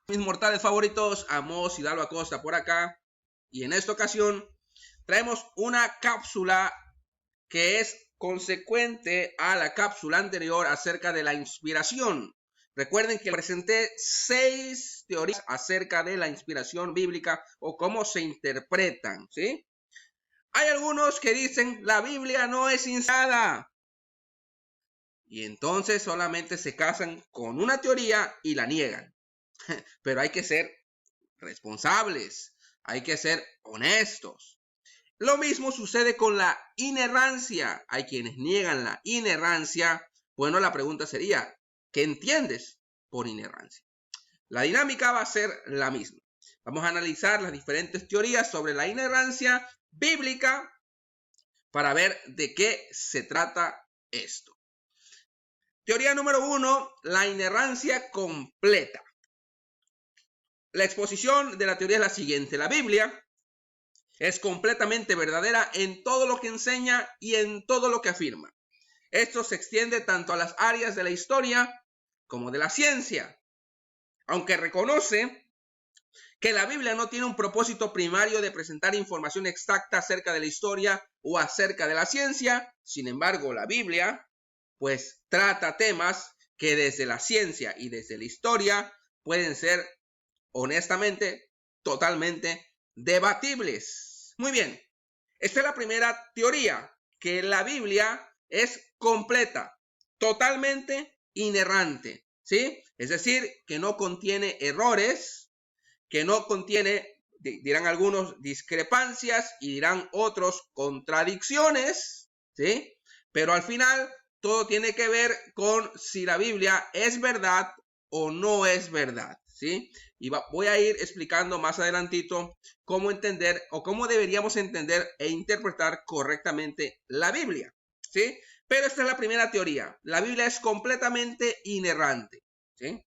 Mis mortales favoritos, Amos Hidalgo Acosta por acá. Y en esta ocasión traemos una cápsula que es consecuente a la cápsula anterior acerca de la inspiración. Recuerden que presenté 6 teorías acerca de la inspiración bíblica o cómo se interpretan, ¿sí? Hay algunos que dicen la Biblia no es inspirada. Y entonces solamente se casan con una teoría y la niegan. Pero hay que ser responsables, hay que ser honestos. Lo mismo sucede con la inerrancia. Hay quienes niegan la inerrancia. Bueno, la pregunta sería, ¿qué entiendes por inerrancia? La dinámica va a ser la misma. Vamos a analizar las diferentes teorías sobre la inerrancia bíblica para ver de qué se trata esto. Teoría número 1, la inerrancia completa. La exposición de la teoría es la siguiente. La Biblia es completamente verdadera en todo lo que enseña y en todo lo que afirma. Esto se extiende tanto a las áreas de la historia como de la ciencia. Aunque reconoce que la Biblia no tiene un propósito primario de presentar información exacta acerca de la historia o acerca de la ciencia, sin embargo, la Biblia pues trata temas que desde la ciencia y desde la historia pueden ser honestamente totalmente debatibles. Muy bien, esta es la primera teoría, que la Biblia es completa, totalmente inerrante, ¿sí? Es decir, que no contiene errores, que no contiene, dirán algunos, discrepancias y dirán otros contradicciones, ¿sí? Pero al final todo tiene que ver con si la Biblia es verdad o no es verdad, ¿sí? Y voy a ir explicando más adelantito cómo entender o cómo deberíamos entender e interpretar correctamente la Biblia, ¿sí? Pero esta es la primera teoría. La Biblia es completamente inerrante, ¿sí?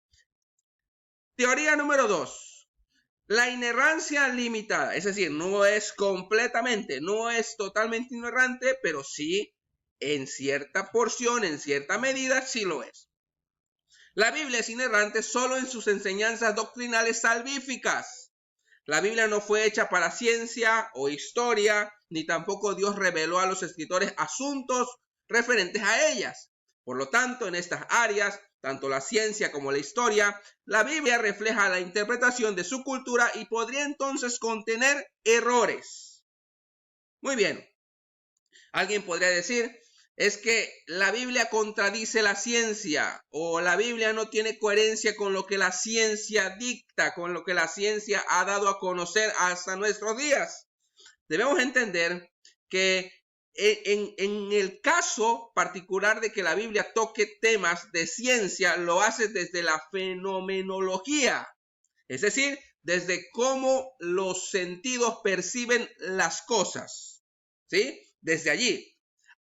Teoría número 2. La inerrancia limitada, es decir, no es completamente, no es totalmente inerrante, pero sí en cierta porción, en cierta medida, sí lo es. La Biblia es inerrante solo en sus enseñanzas doctrinales salvíficas. La Biblia no fue hecha para ciencia o historia, ni tampoco Dios reveló a los escritores asuntos referentes a ellas. Por lo tanto, en estas áreas, tanto la ciencia como la historia, la Biblia refleja la interpretación de su cultura y podría entonces contener errores. Muy bien. Alguien podría decir, es que la Biblia contradice la ciencia o la Biblia no tiene coherencia con lo que la ciencia dicta, con lo que la ciencia ha dado a conocer hasta nuestros días. Debemos entender que en el caso particular de que la Biblia toque temas de ciencia, lo hace desde la fenomenología, es decir, desde cómo los sentidos perciben las cosas, ¿sí? Desde allí.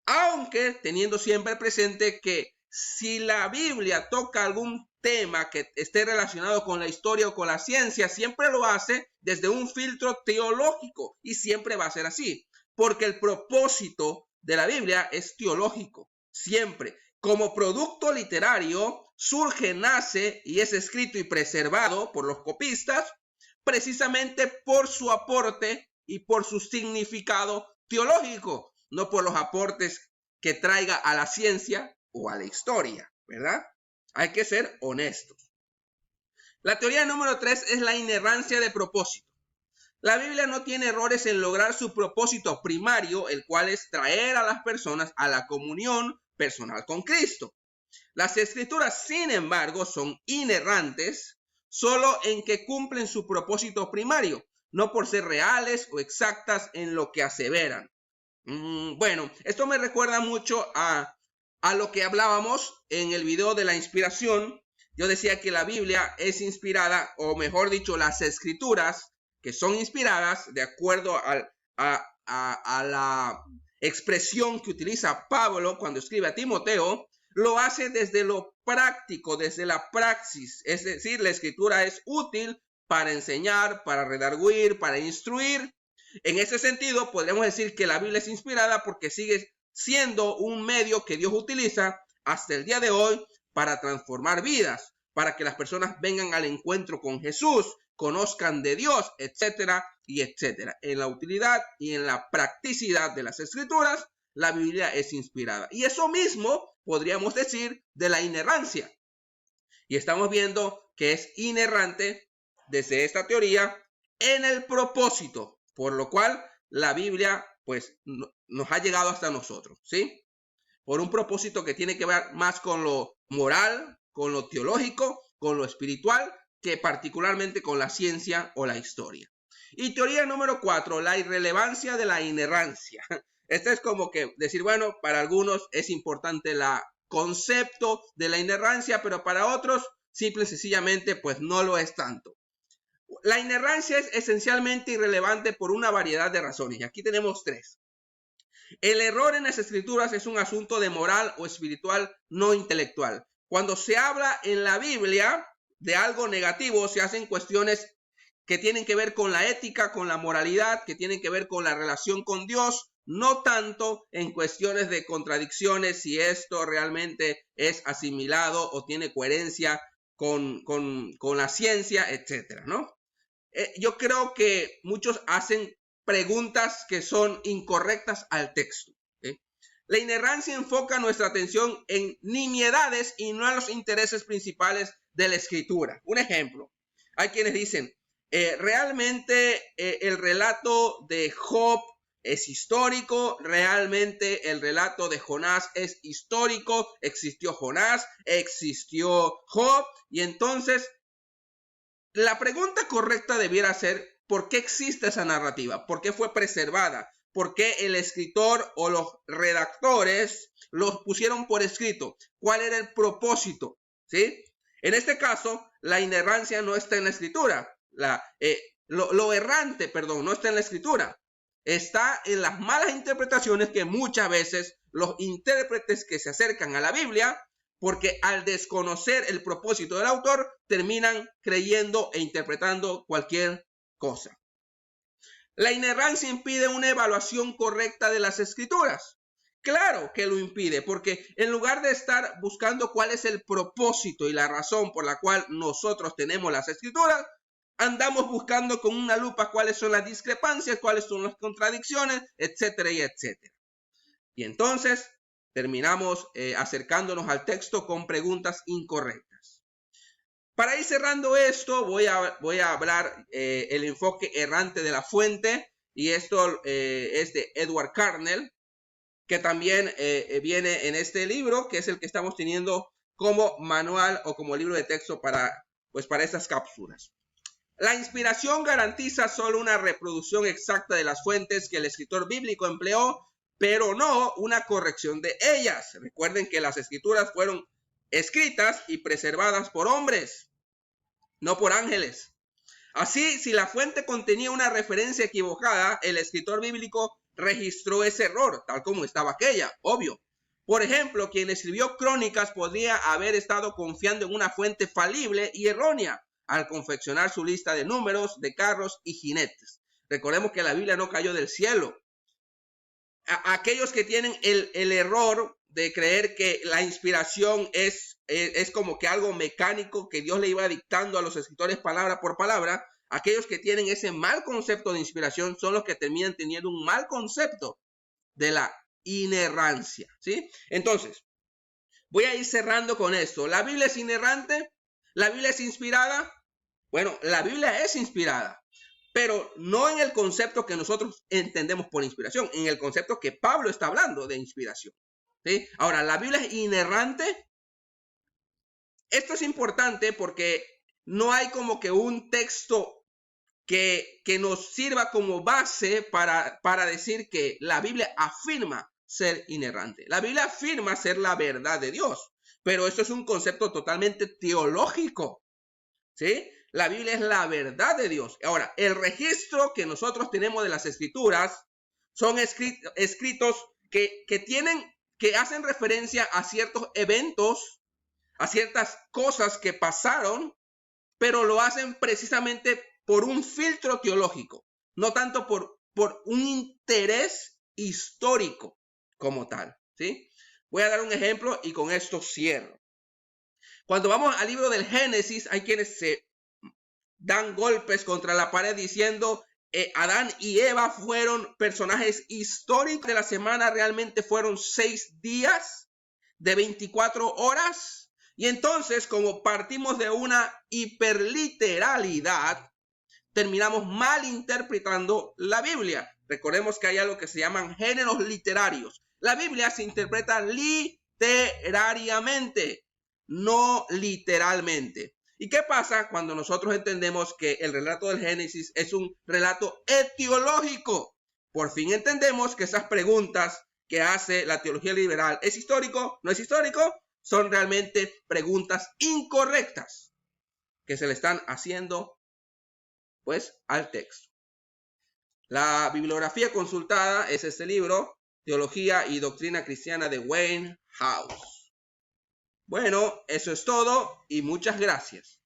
Aunque teniendo siempre presente que si la Biblia toca algún tema que esté relacionado con la historia o con la ciencia, siempre lo hace desde un filtro teológico y siempre va a ser así, porque el propósito de la Biblia es teológico, siempre. Como producto literario surge, nace y es escrito y preservado por los copistas precisamente por su aporte y por su significado teológico, no por los aportes que traiga a la ciencia o a la historia, ¿verdad? Hay que ser honestos. La teoría número 3 es la inerrancia de propósito. La Biblia no tiene errores en lograr su propósito primario, el cual es traer a las personas a la comunión personal con Cristo. Las escrituras, sin embargo, son inerrantes solo en que cumplen su propósito primario, no por ser reales o exactas en lo que aseveran. Bueno, esto me recuerda mucho a lo que hablábamos en el video de la inspiración. Yo decía que la Biblia es inspirada, o mejor dicho, las escrituras que son inspiradas de acuerdo a la expresión que utiliza Pablo cuando escribe a Timoteo, lo hace desde lo práctico, desde la praxis. Es decir, la escritura es útil para enseñar, para redarguir, para instruir. En ese sentido, podríamos decir que la Biblia es inspirada porque sigue siendo un medio que Dios utiliza hasta el día de hoy para transformar vidas. para que las personas vengan al encuentro con Jesús, conozcan de Dios, etcétera y etcétera. En la utilidad y en la practicidad de las Escrituras, la Biblia es inspirada. Y eso mismo podríamos decir de la inerrancia. Y estamos viendo que es inerrante desde esta teoría en el propósito, por lo cual la Biblia pues nos ha llegado hasta nosotros, ¿sí? Por un propósito que tiene que ver más con lo moral, con lo teológico, con lo espiritual, que particularmente con la ciencia o la historia. Y teoría número 4, la irrelevancia de la inerrancia. Este es como que decir, bueno, para algunos es importante el concepto de la inerrancia, pero para otros, simple y sencillamente, pues no lo es tanto. La inerrancia es esencialmente irrelevante por una variedad de razones, y aquí tenemos 3. El error en las Escrituras es un asunto de moral o espiritual, no intelectual. Cuando se habla en la Biblia de algo negativo, se hacen cuestiones que tienen que ver con la ética, con la moralidad, que tienen que ver con la relación con Dios, no tanto en cuestiones de contradicciones, si esto realmente es asimilado o tiene coherencia con la ciencia, etcétera, ¿no? Yo creo que muchos hacen preguntas que son incorrectas al texto, ¿sí? La inerrancia enfoca nuestra atención en nimiedades y no en los intereses principales de la Escritura. Un ejemplo, hay quienes dicen, realmente el relato de Job es histórico, realmente el relato de Jonás es histórico, existió Jonás, existió Job, y entonces la pregunta correcta debiera ser, ¿por qué existe esa narrativa? ¿Por qué fue preservada? ¿Por qué el escritor o los redactores los pusieron por escrito? ¿Cuál era el propósito? ¿Sí? En este caso, la inerrancia no está en la escritura. Lo errante, perdón, no está en la escritura. Está en las malas interpretaciones que muchas veces los intérpretes que se acercan a la Biblia, porque al desconocer el propósito del autor, terminan creyendo e interpretando cualquier cosa. La inerrancia impide una evaluación correcta de las Escrituras. Claro que lo impide, porque en lugar de estar buscando cuál es el propósito y la razón por la cual nosotros tenemos las Escrituras, andamos buscando con una lupa cuáles son las discrepancias, cuáles son las contradicciones, etcétera y etcétera. Y entonces terminamos acercándonos al texto con preguntas incorrectas. Para ir cerrando esto, voy a hablar el enfoque errante de la fuente, y esto es de Edward Carnell, que también viene en este libro, que es el que estamos teniendo como manual o como libro de texto para estas cápsulas. La inspiración garantiza solo una reproducción exacta de las fuentes que el escritor bíblico empleó, pero no una corrección de ellas. Recuerden que las escrituras fueron escritas y preservadas por hombres, no por ángeles. Así, si la fuente contenía una referencia equivocada, el escritor bíblico registró ese error, tal como estaba aquella, obvio. Por ejemplo, quien escribió Crónicas podría haber estado confiando en una fuente falible y errónea al confeccionar su lista de números, de carros y jinetes. Recordemos que la Biblia no cayó del cielo. Aquellos que tienen el error de creer que la inspiración es como que algo mecánico que Dios le iba dictando a los escritores palabra por palabra, aquellos que tienen ese mal concepto de inspiración son los que terminan teniendo un mal concepto de la inerrancia, ¿sí? Entonces, voy a ir cerrando con esto. ¿La Biblia es inerrante? ¿La Biblia es inspirada? Bueno, la Biblia es inspirada, pero no en el concepto que nosotros entendemos por inspiración, en el concepto que Pablo está hablando de inspiración, ¿sí? Ahora, ¿la Biblia es inerrante? Esto es importante porque no hay como que un texto que nos sirva como base para decir que la Biblia afirma ser inerrante. La Biblia afirma ser la verdad de Dios, pero esto es un concepto totalmente teológico, ¿sí? La Biblia es la verdad de Dios. Ahora, el registro que nosotros tenemos de las Escrituras son escritos que hacen referencia a ciertos eventos, a ciertas cosas que pasaron, pero lo hacen precisamente por un filtro teológico, no tanto por un interés histórico como tal, ¿sí? Voy a dar un ejemplo y con esto cierro. Cuando vamos al libro del Génesis, hay quienes se dan golpes contra la pared diciendo Adán y Eva fueron personajes históricos de la semana, realmente fueron 6 días de 24 horas. Y entonces, como partimos de una hiperliteralidad, terminamos malinterpretando la Biblia. Recordemos que hay algo que se llaman géneros literarios. La Biblia se interpreta literariamente, no literalmente. ¿Y qué pasa cuando nosotros entendemos que el relato del Génesis es un relato etiológico? Por fin entendemos que esas preguntas que hace la teología liberal, ¿es histórico? ¿No es histórico? Son realmente preguntas incorrectas que se le están haciendo pues al texto. La bibliografía consultada es este libro, Teología y Doctrina Cristiana de Wayne House. Bueno, eso es todo y muchas gracias.